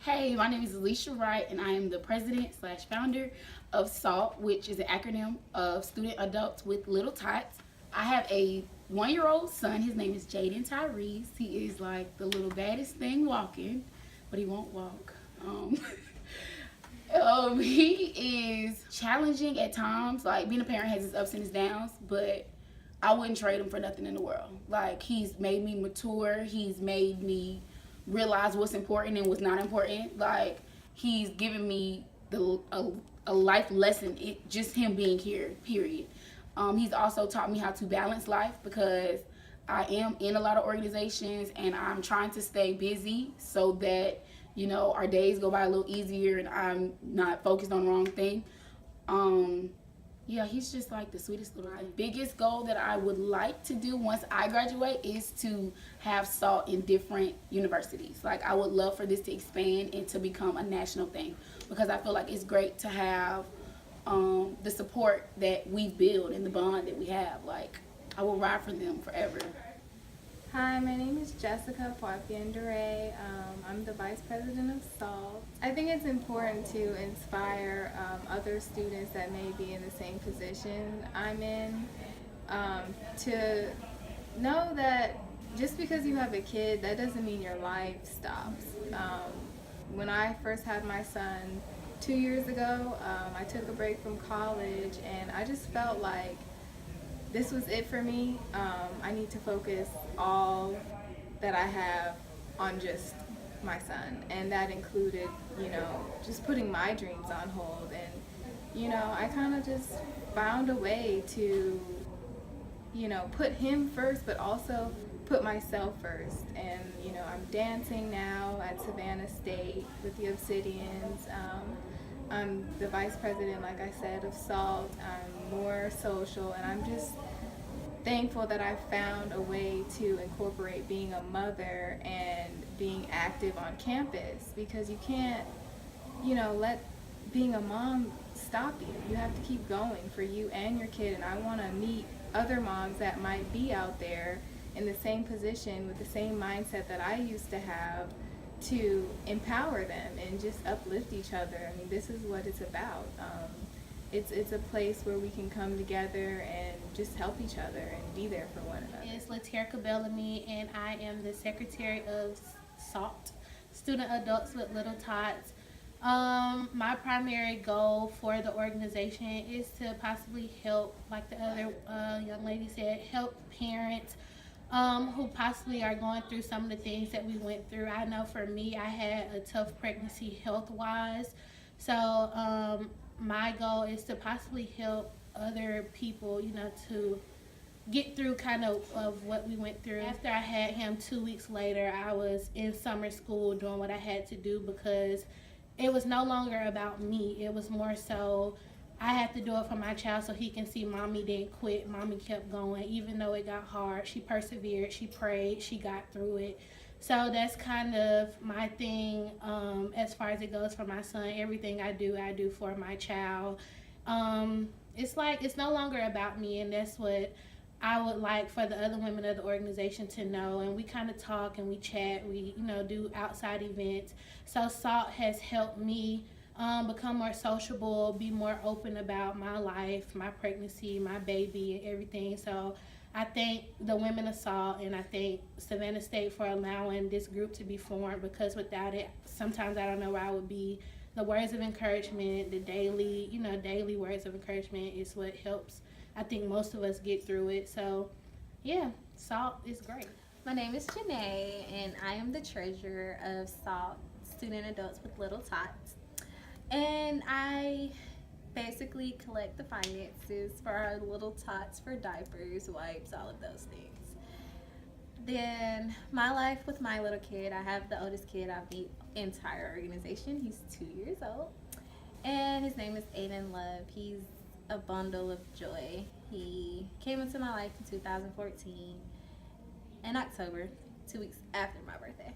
Hey, my name is Alicia Wright, and I am the president slash founder of SALT, which is an acronym of Student Adults with Little Tots. I have a 1-year-old son. His name is Jaden Tyrese. He is like the little baddest thing walking, but he won't walk. He is challenging at times. Like being a parent has its ups and its downs, but I wouldn't trade him for nothing in the world. Like he's made me mature. He's made me realize what's important and what's not important. Like he's given me a life lesson. Just him being here. Period. He's also taught me how to balance life because I am in a lot of organizations and I'm trying to stay busy so that our days go by a little easier and I'm not focused on the wrong thing. Um, yeah, he's just like the sweetest little thing. Biggest goal that I would like to do once I graduate is to have SALT in different universities. Like I would love for this to expand and to become a national thing because I feel like it's great to have the support that we build and the bond that we have. Like I will ride for them forever. Hi, my name is Jessica Poitier-Duray. I'm the Vice President of SALT. I think it's important to inspire other students that may be in the same position I'm in to know that just because you have a kid, that doesn't mean your life stops. When I first had my son 2 years ago, I took a break from college and I just felt like this was it for me. I need to focus all that I have on just my son, and that included, just putting my dreams on hold. And, I kind of just found a way to, put him first, but also put myself first. And, I'm dancing now at Savannah State with the Obsidians. I'm the vice president, like I said, of SALT. I'm more social, and I'm just thankful that I found a way to incorporate being a mother and being active on campus, because you can't, let being a mom stop you. You have to keep going for you and your kid, and I want to meet other moms that might be out there in the same position with the same mindset that I used to have, to empower them and just uplift each other. I mean, this is what it's about. It's a place where we can come together and just help each other and be there for one another. It's Laterka Bellamy, and I am the secretary of SALT, Student Adults with Little Tots. My primary goal for the organization is to possibly help, like the other young lady said, help parents who possibly are going through some of the things that we went through. I know for me, I had a tough pregnancy health-wise, so my goal is to possibly help other people, to get through kind of what we went through. After I had him 2 weeks later, I was in summer school doing what I had to do because it was no longer about me. It was more so I had to do it for my child so he can see mommy didn't quit. Mommy kept going. Even though it got hard, she persevered, she prayed, she got through it. So that's kind of my thing as far as it goes for my son. Everything I do for my child. It's like it's no longer about me, and that's what I would like for the other women of the organization to know. And we kind of talk and we chat. We do outside events. So SALT has helped me become more sociable, be more open about my life, my pregnancy, my baby, and everything. So I thank the women of SALT, and I thank Savannah State for allowing this group to be formed, because without it, sometimes I don't know where I would be. The words of encouragement, the daily words of encouragement is what helps, I think, most of us get through it. So, yeah, SALT is great. My name is Janae, and I am the treasurer of SALT, Student Adults with Little Tots. And I basically collect the finances for our little tots for diapers, wipes, all of those things. Then my life with my little kid, I have the oldest kid of the entire organization. He's 2 years old, and his name is Aiden Love. He's a bundle of joy. He came into my life in 2014 in October, 2 weeks after my birthday.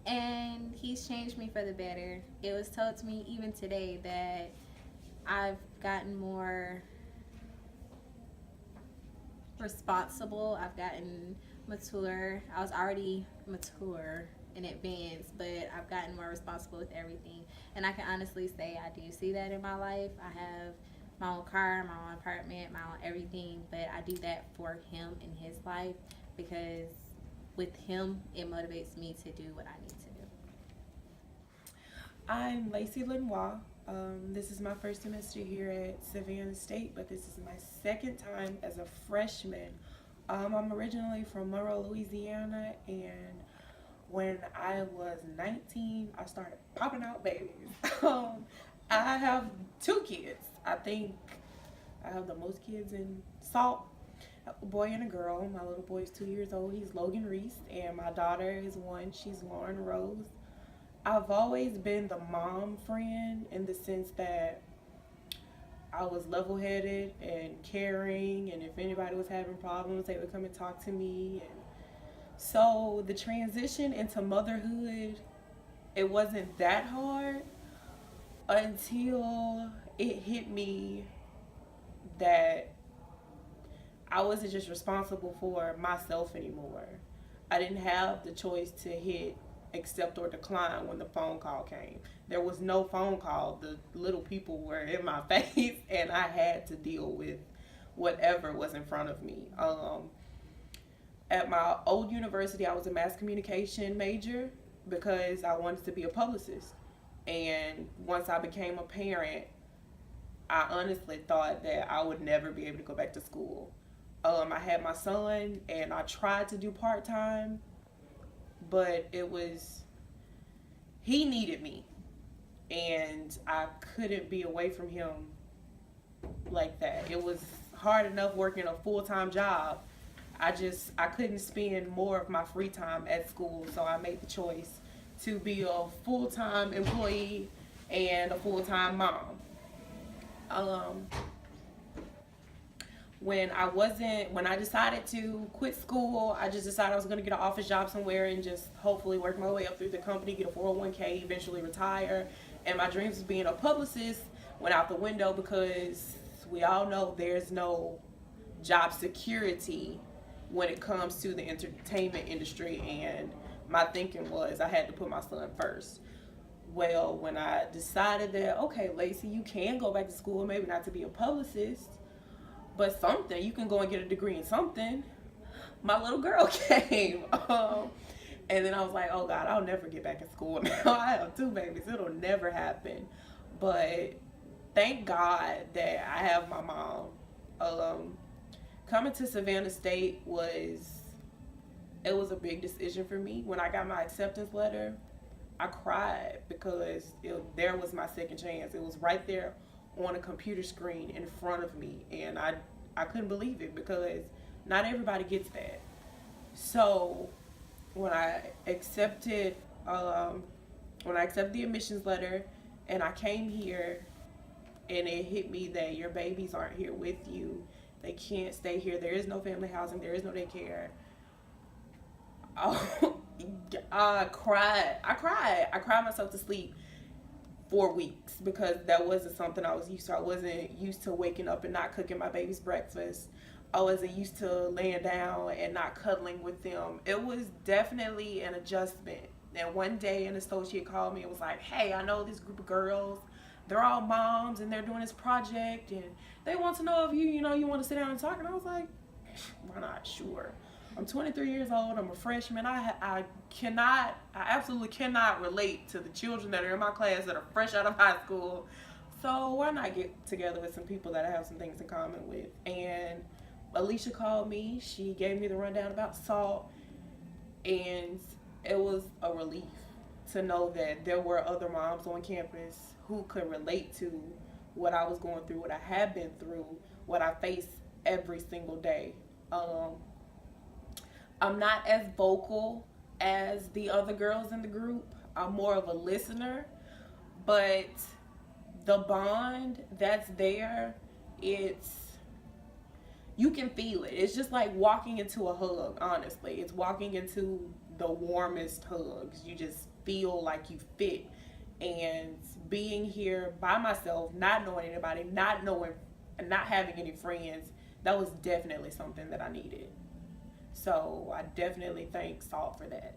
And he's changed me for the better. It was told to me even today that I've gotten more responsible. I've gotten mature. I was already mature in advance, but I've gotten more responsible with everything. And I can honestly say I do see that in my life. I have my own car, my own apartment, my own everything, but I do that for him in his life because with him, it motivates me to do what I need to do. I'm Lacey Lenoir. This is my first semester here at Savannah State, but this is my second time as a freshman. I'm originally from Monroe, Louisiana, and when I was 19, I started popping out babies. I have 2 kids. I think I have the most kids in SALT, a boy and a girl. My little boy is 2 years old. He's Logan Reese, and my daughter is 1. She's Lauren Rose. I've always been the mom friend in the sense that I was level-headed and caring, and if anybody was having problems, they would come and talk to me. And so the transition into motherhood, it wasn't that hard until it hit me that I wasn't just responsible for myself anymore. I didn't have the choice to hit accept or decline when the phone call came. There was no phone call. The little people were in my face, and I had to deal with whatever was in front of me. At my old university, I was a mass communication major because I wanted to be a publicist. And once I became a parent, I honestly thought that I would never be able to go back to school. I had my son, and I tried to do part-time, but he needed me, and I couldn't be away from him like that. It was hard enough working a full-time job. I couldn't spend more of my free time at school, so I made the choice to be a full-time employee and a full-time mom. When I decided to quit school, I just decided I was going to get an office job somewhere and just hopefully work my way up through the company, get a 401k, eventually retire. And my dreams of being a publicist went out the window because we all know there's no job security when it comes to the entertainment industry. And my thinking was I had to put my son first. Well, when I decided that, okay, Lacey, you can go back to school, maybe not to be a publicist, but something, you can go and get a degree in something. My little girl came. And then I was like, oh God, I'll never get back in school now. I have 2 babies. It'll never happen. But thank God that I have my mom. Coming to Savannah State was a big decision for me. When I got my acceptance letter, I cried because there was my second chance. It was right there on a computer screen in front of me, and I couldn't believe it because not everybody gets that. So when I accepted the admissions letter and I came here, and it hit me that your babies aren't here with you, they can't stay here, there is no family housing, there is no daycare. Oh, I cried myself to sleep 4 weeks because that wasn't something I was used to. I wasn't used to waking up and not cooking my baby's breakfast. I wasn't used to laying down and not cuddling with them. It was definitely an adjustment. And one day an associate called me and was like, hey, I know this group of girls, they're all moms and they're doing this project and they want to know if you want to sit down and talk. And I was like, why not? Sure. I'm 23 years old. I'm a freshman. I absolutely cannot relate to the children that are in my class that are fresh out of high school. So why not get together with some people that I have some things in common with? And Alicia called me. She gave me the rundown about S.A.L.T. And it was a relief to know that there were other moms on campus who could relate to what I was going through, what I have been through, what I face every single day. I'm not as vocal as the other girls in the group. I'm more of a listener, but the bond that's there, you can feel it. It's just like walking into a hug, honestly. It's walking into the warmest hugs. You just feel like you fit. And being here by myself, not knowing anybody, not having any friends, that was definitely something that I needed. So I definitely thank S.A.L.T for that.